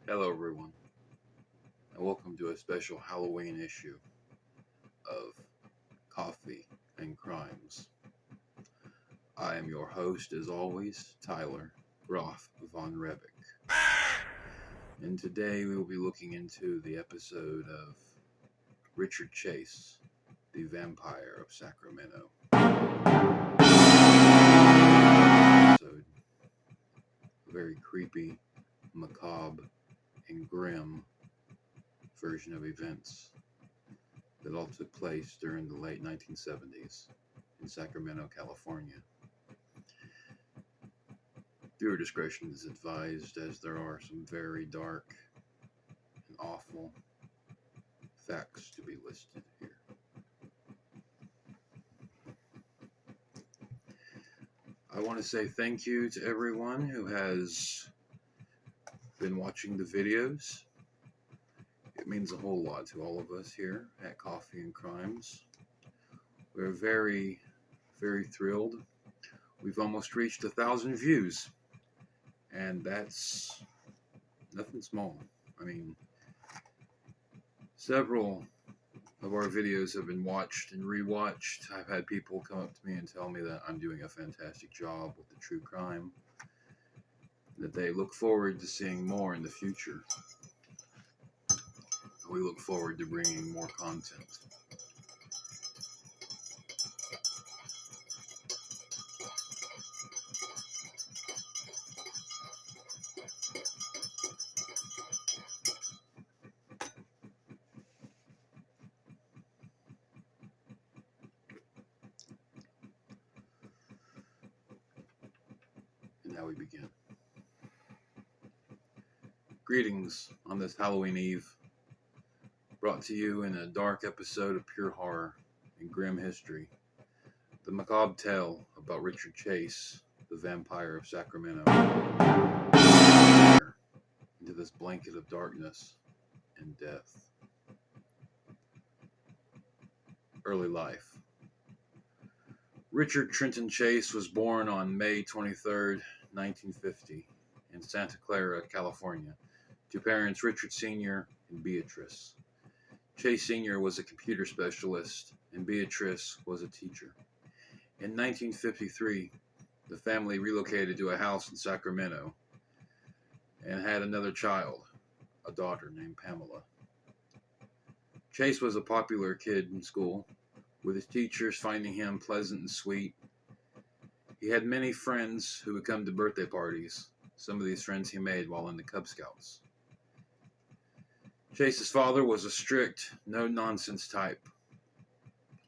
Hello, everyone, and welcome to a special Halloween issue of Coffee and Crimes. I am your host, as always, Tyler Graf von Revick, and today we will be looking into the episode of Richard Chase, the Vampire of Sacramento. Episode, a very creepy, macabre, and grim version of events that all took place during the late 1970s in Sacramento, California. Viewer discretion is advised, as there are some very dark and awful facts to be listed here. I want to say thank you to everyone who has been watching the videos. It means a whole lot to all of us here at Coffee and Crimes. We're very, very thrilled. We've almost reached 1,000 views, and that's nothing small. I mean, several of our videos have been watched and rewatched. I've had people come up to me and tell me that I'm doing a fantastic job with the true crime, that they look forward to seeing more in the future. We look forward to bringing more content. And now we begin. Greetings on this Halloween Eve, brought to you in a dark episode of pure horror and grim history, the macabre tale about Richard Chase, the Vampire of Sacramento, into this blanket of darkness and death. Early life. Richard Trenton Chase was born on May 23rd, 1950, in Santa Clara, California, to parents Richard Sr. and Beatrice. Chase Sr. was a computer specialist, and Beatrice was a teacher. In 1953, the family relocated to a house in Sacramento and had another child, a daughter named Pamela. Chase was a popular kid in school, with his teachers finding him pleasant and sweet. He had many friends who would come to birthday parties. Some of these friends he made while in the Cub Scouts. Chase's father was a strict, no-nonsense type.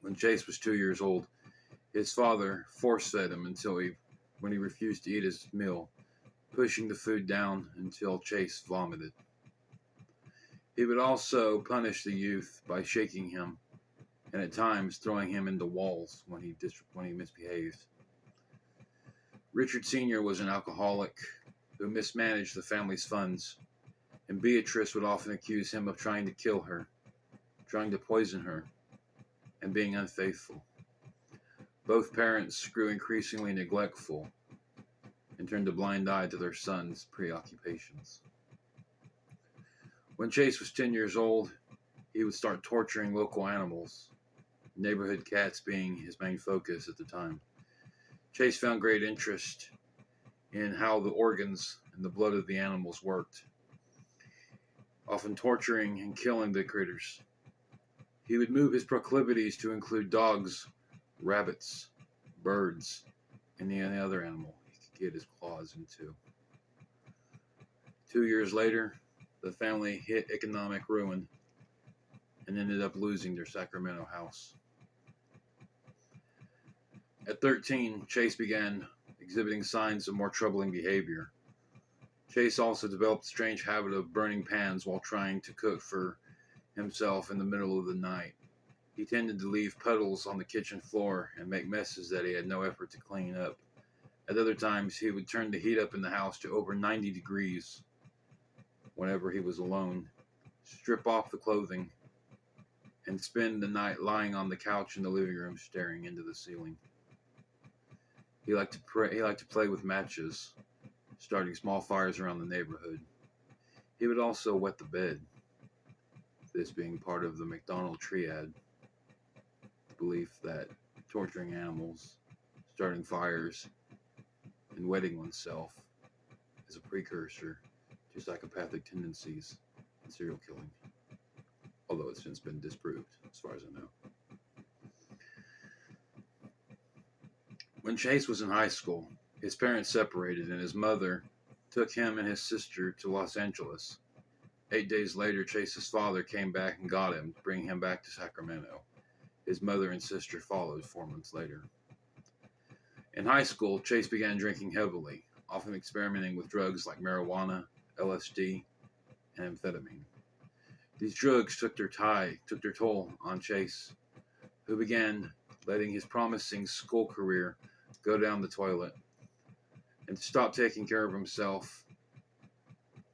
When Chase was 2 years old, his father force-fed him when he refused to eat his meal, pushing the food down until Chase vomited. He would also punish the youth by shaking him, and at times throwing him into walls when he misbehaved. Richard Sr. was an alcoholic who mismanaged the family's funds, and Beatrice would often accuse him of trying to kill her, trying to poison her, and being unfaithful. Both parents grew increasingly neglectful and turned a blind eye to their son's preoccupations. When Chase was 10 years old, he would start torturing local animals, neighborhood cats being his main focus at the time. Chase found great interest in how the organs and the blood of the animals worked, often torturing and killing the critters. He would move his proclivities to include dogs, rabbits, birds, and any other animal he could get his claws into. 2 years later, the family hit economic ruin and ended up losing their Sacramento house. At 13, Chase began exhibiting signs of more troubling behavior. Chase also developed a strange habit of burning pans while trying to cook for himself in the middle of the night. He tended to leave puddles on the kitchen floor and make messes that he had no effort to clean up. At other times, he would turn the heat up in the house to over 90 degrees whenever he was alone, strip off the clothing, and spend the night lying on the couch in the living room staring into the ceiling. He liked to play with matches, starting small fires around the neighborhood. He would also wet the bed, this being part of the McDonald triad, the belief that torturing animals, starting fires, and wetting oneself is a precursor to psychopathic tendencies and serial killing, although it's since been disproved, as far as I know. When Chase was in high school, his parents separated and his mother took him and his sister to Los Angeles. 8 days later, Chase's father came back and got him, bringing him back to Sacramento. His mother and sister followed 4 months later. In high school, Chase began drinking heavily, often experimenting with drugs like marijuana, LSD, and amphetamine. These drugs took their toll on Chase, who began letting his promising school career go down the toilet and to stop taking care of himself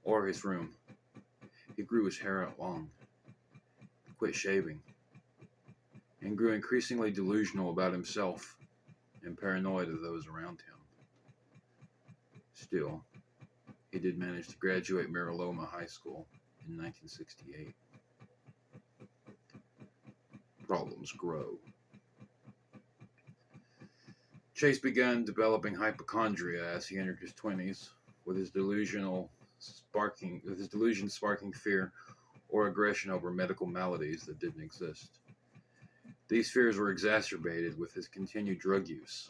or his room. He grew his hair out long, quit shaving, and grew increasingly delusional about himself and paranoid of those around him. Still, he did manage to graduate Mariloma High School in 1968. Problems grow. Chase began developing hypochondria as he entered his 20s, with his delusions sparking fear or aggression over medical maladies that didn't exist. These fears were exacerbated with his continued drug use.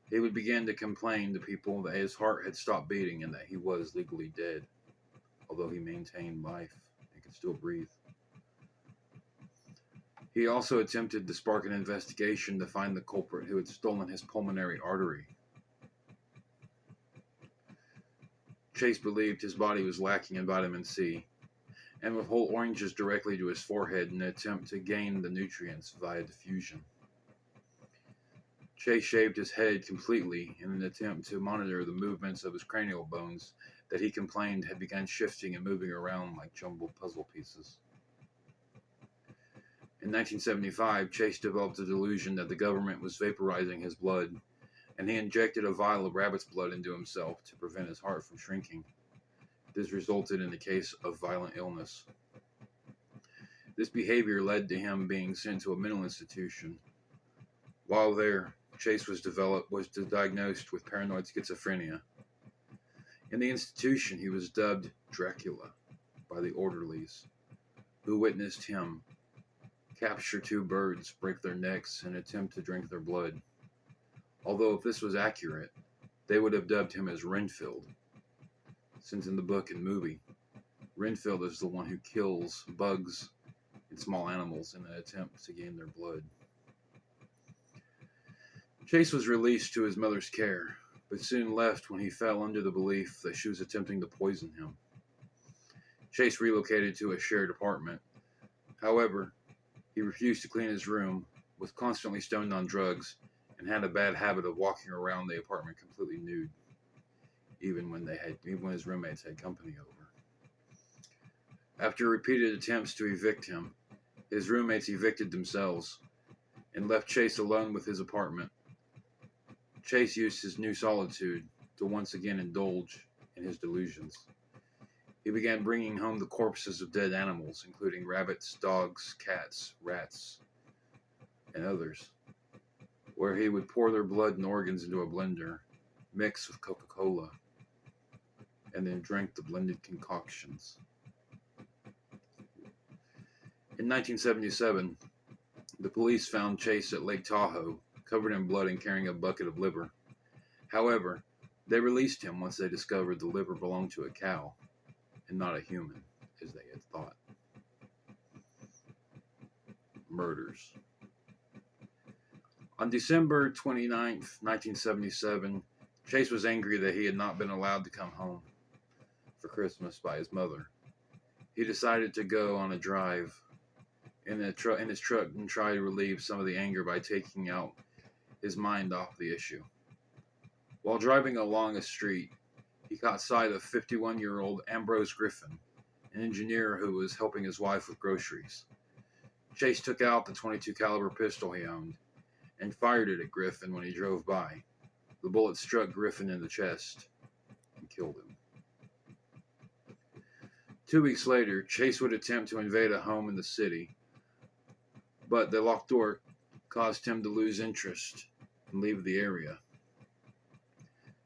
He would begin to complain to people that his heart had stopped beating and that he was legally dead, although he maintained life and could still breathe. He also attempted to spark an investigation to find the culprit who had stolen his pulmonary artery. Chase believed his body was lacking in vitamin C, and would hold oranges directly to his forehead in an attempt to gain the nutrients via diffusion. Chase shaved his head completely in an attempt to monitor the movements of his cranial bones that he complained had begun shifting and moving around like jumbled puzzle pieces. In 1975, Chase developed a delusion that the government was vaporizing his blood, and he injected a vial of rabbit's blood into himself to prevent his heart from shrinking. This resulted in a case of violent illness. This behavior led to him being sent to a mental institution. While there, Chase was diagnosed with paranoid schizophrenia. In the institution, he was dubbed Dracula by the orderlies, who witnessed him capture 2 birds, break their necks, and attempt to drink their blood. Although if this was accurate, they would have dubbed him as Renfield, since in the book and movie, Renfield is the one who kills bugs and small animals in an attempt to gain their blood. Chase was released to his mother's care, but soon left when he fell under the belief that she was attempting to poison him. Chase relocated to a shared apartment. However, he refused to clean his room, was constantly stoned on drugs, and had a bad habit of walking around the apartment completely nude, even when his roommates had company over. After repeated attempts to evict him, his roommates evicted themselves and left Chase alone with his apartment. Chase used his new solitude to once again indulge in his delusions. He began bringing home the corpses of dead animals, including rabbits, dogs, cats, rats, and others, where he would pour their blood and organs into a blender, mix with Coca-Cola, and then drink the blended concoctions. In 1977, the police found Chase at Lake Tahoe, covered in blood and carrying a bucket of liver. However, they released him once they discovered the liver belonged to a cow and not a human, as they had thought. Murders. On December 29th, 1977, Chase was angry that he had not been allowed to come home for Christmas by his mother. He decided to go on a drive in his truck and try to relieve some of the anger by taking out his mind off the issue. While driving along a street, he caught sight of 51-year-old Ambrose Griffin, an engineer who was helping his wife with groceries. Chase took out the .22 caliber pistol he owned and fired it at Griffin when he drove by. The bullet struck Griffin in the chest and killed him. 2 weeks later, Chase would attempt to invade a home in the city, but the locked door caused him to lose interest and leave the area.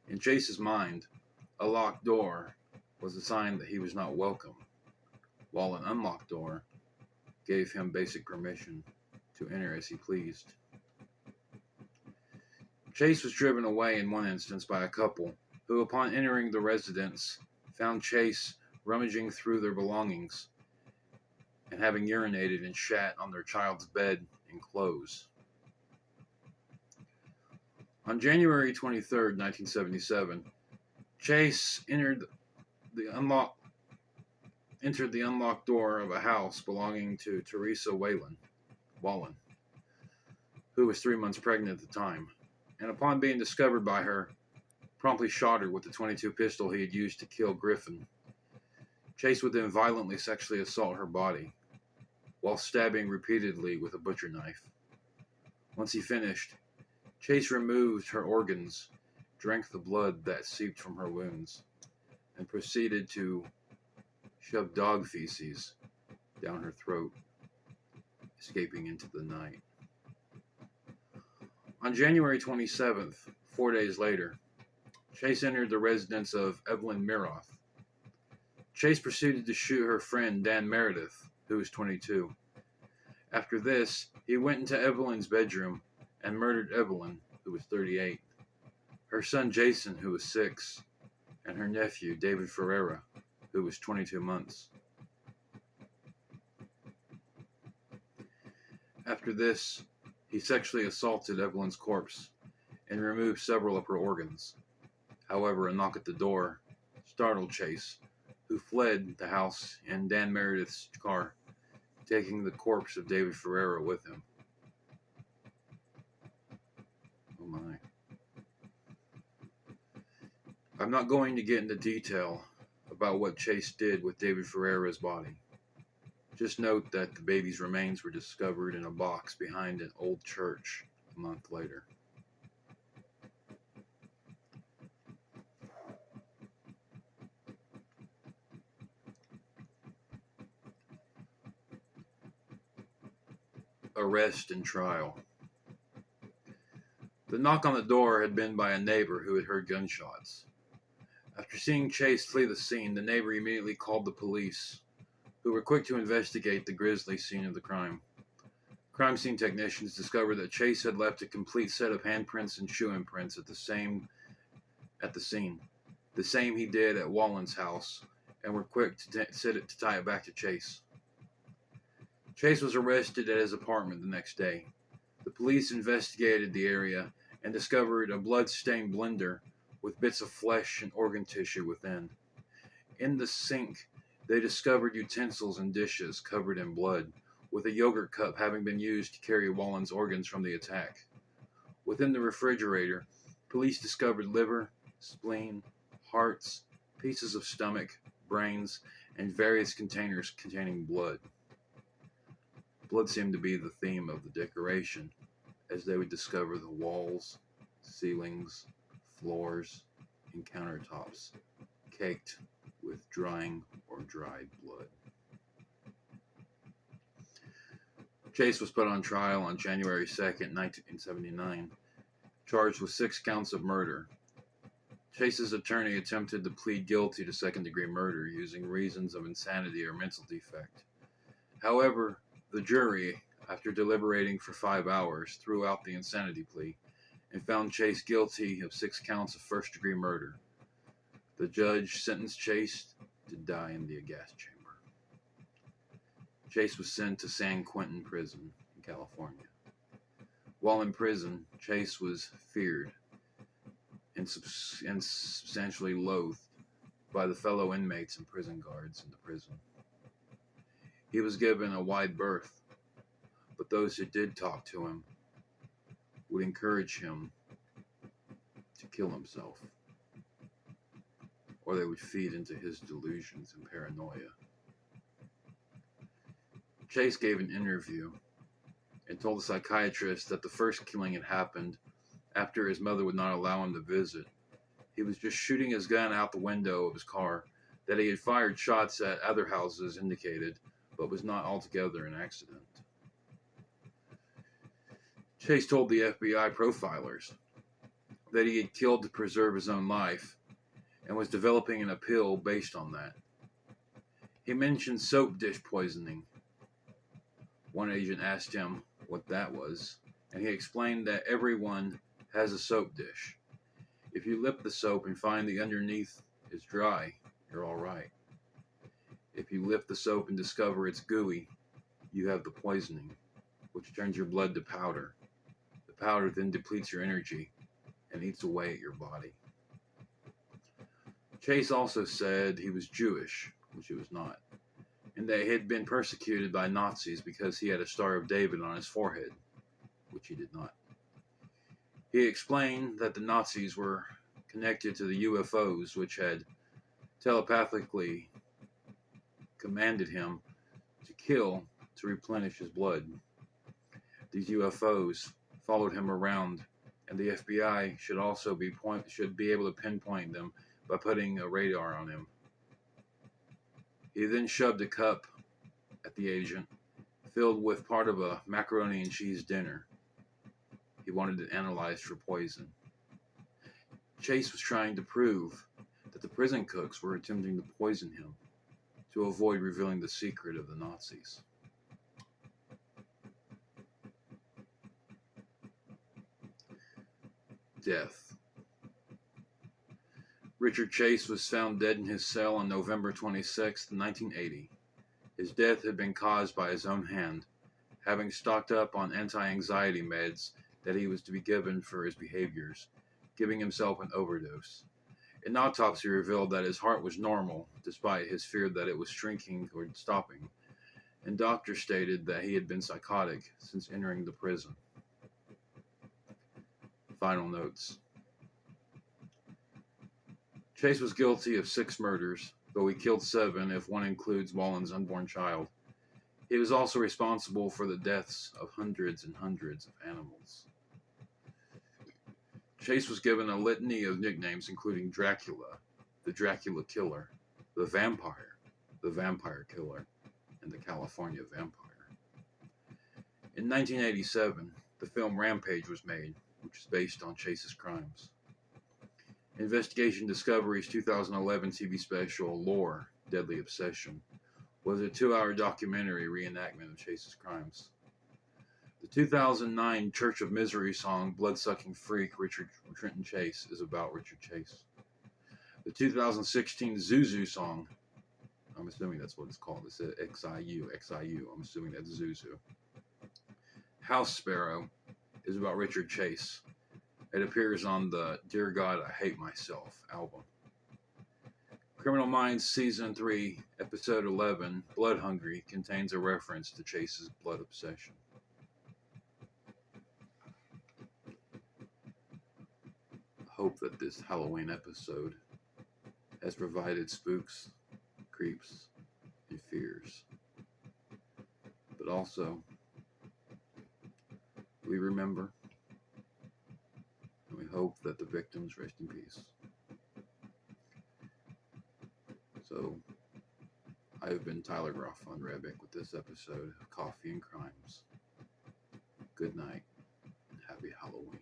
In Chase's mind, a locked door was a sign that he was not welcome, while an unlocked door gave him basic permission to enter as he pleased. Chase was driven away in one instance by a couple who, upon entering the residence, found Chase rummaging through their belongings and having urinated and shat on their child's bed and clothes. On January 23, 1977, Chase entered the unlocked door of a house belonging to Teresa Wallen, who was 3 months pregnant at the time, and upon being discovered by her, promptly shot her with the .22 pistol he had used to kill Griffin. Chase would then violently sexually assault her body, while stabbing repeatedly with a butcher knife. Once he finished, Chase removed her organs, drank the blood that seeped from her wounds, and proceeded to shove dog feces down her throat, escaping into the night. On January 27th, 4 days later, Chase entered the residence of Evelyn Miroth. Chase proceeded to shoot her friend Dan Meredith, who was 22. After this, he went into Evelyn's bedroom and murdered Evelyn, who was 38, her son Jason, who was 6, and her nephew David Ferreira, who was 22 months. After this, he sexually assaulted Evelyn's corpse and removed several of her organs. However, a knock at the door startled Chase, who fled the house in Dan Meredith's car, taking the corpse of David Ferreira with him. Oh my. I'm not going to get into detail about what Chase did with David Ferreira's body. Just note that the baby's remains were discovered in a box behind an old church a month later. Arrest and trial. The knock on the door had been by a neighbor who had heard gunshots. After seeing Chase flee the scene, the neighbor immediately called the police, who were quick to investigate the grisly scene of the crime. Crime scene technicians discovered that Chase had left a complete set of handprints and shoe imprints at the scene, the same he did at Wallen's house, and were quick to tie it back to Chase. Chase was arrested at his apartment the next day. The police investigated the area and discovered a blood-stained blender with bits of flesh and organ tissue within. In the sink, they discovered utensils and dishes covered in blood, with a yogurt cup having been used to carry Wallen's organs from the attack. Within the refrigerator, police discovered liver, spleen, hearts, pieces of stomach, brains, and various containers containing blood. Blood seemed to be the theme of the decoration, as they would discover the walls, ceilings, floors, and countertops caked with drying or dried blood. Chase was put on trial on January 2nd, 1979, charged with 6 counts of murder. Chase's attorney attempted to plead guilty to second-degree murder using reasons of insanity or mental defect. However, the jury, after deliberating for 5 hours, threw out the insanity plea and found Chase guilty of 6 counts of first-degree murder. The judge sentenced Chase to die in the gas chamber. Chase was sent to San Quentin Prison in California. While in prison, Chase was feared and substantially loathed by the fellow inmates and prison guards in the prison. He was given a wide berth, but those who did talk to him would encourage him to kill himself, or they would feed into his delusions and paranoia. Chase gave an interview and told the psychiatrist that the first killing had happened after his mother would not allow him to visit. He was just shooting his gun out the window of his car, that he had fired shots at other houses indicated, but was not altogether an accident. Chase told the FBI profilers that he had killed to preserve his own life and was developing an appeal based on that. He mentioned soap dish poisoning. One agent asked him what that was, and he explained that everyone has a soap dish. If you lip the soap and find the underneath is dry, you're all right. If you lift the soap and discover it's gooey, you have the poisoning, which turns your blood to powder. The powder then depletes your energy and eats away at your body. Chase also said he was Jewish, which he was not, and that he had been persecuted by Nazis because he had a Star of David on his forehead, which he did not. He explained that the Nazis were connected to the UFOs, which had telepathically commanded him to kill to replenish his blood. These UFOs followed him around, and the FBI should be able to pinpoint them by putting a radar on him. He then shoved a cup at the agent, filled with part of a macaroni and cheese dinner. He wanted it analyzed for poison. Chase was trying to prove that the prison cooks were attempting to poison him to avoid revealing the secret of the Nazis. Death. Richard Chase was found dead in his cell on November 26, 1980. His death had been caused by his own hand, having stocked up on anti-anxiety meds that he was to be given for his behaviors, giving himself an overdose. An autopsy revealed that his heart was normal, despite his fear that it was shrinking or stopping, and doctors stated that he had been psychotic since entering the prison. Final notes. Chase was guilty of 6 murders, though he killed 7 if one includes Wallen's unborn child. He was also responsible for the deaths of hundreds and hundreds of animals. Chase was given a litany of nicknames including Dracula, the Dracula Killer, the Vampire Killer, and the California Vampire. In 1987, the film Rampage was made, which is based on Chase's crimes. Investigation Discovery's 2011 TV special, Lore, Deadly Obsession, was a 2-hour documentary reenactment of Chase's crimes. The 2009 Church of Misery song, Bloodsucking Freak, Trenton Chase, is about Richard Chase. The 2016 Zuzu song, I'm assuming that's what it's called, it's Xiu, I'm assuming that's Zuzu. House Sparrow is about Richard Chase. It appears on the Dear God, I Hate Myself album. Criminal Minds Season 3, Episode 11, Blood Hungry, contains a reference to Chase's blood obsession. I hope that this Halloween episode has provided spooks, creeps, and fears. But also, we remember, and we hope that the victims rest in peace. So, I have been Tyler Graf on Rebic with this episode of Coffee and Crimes. Good night, and happy Halloween.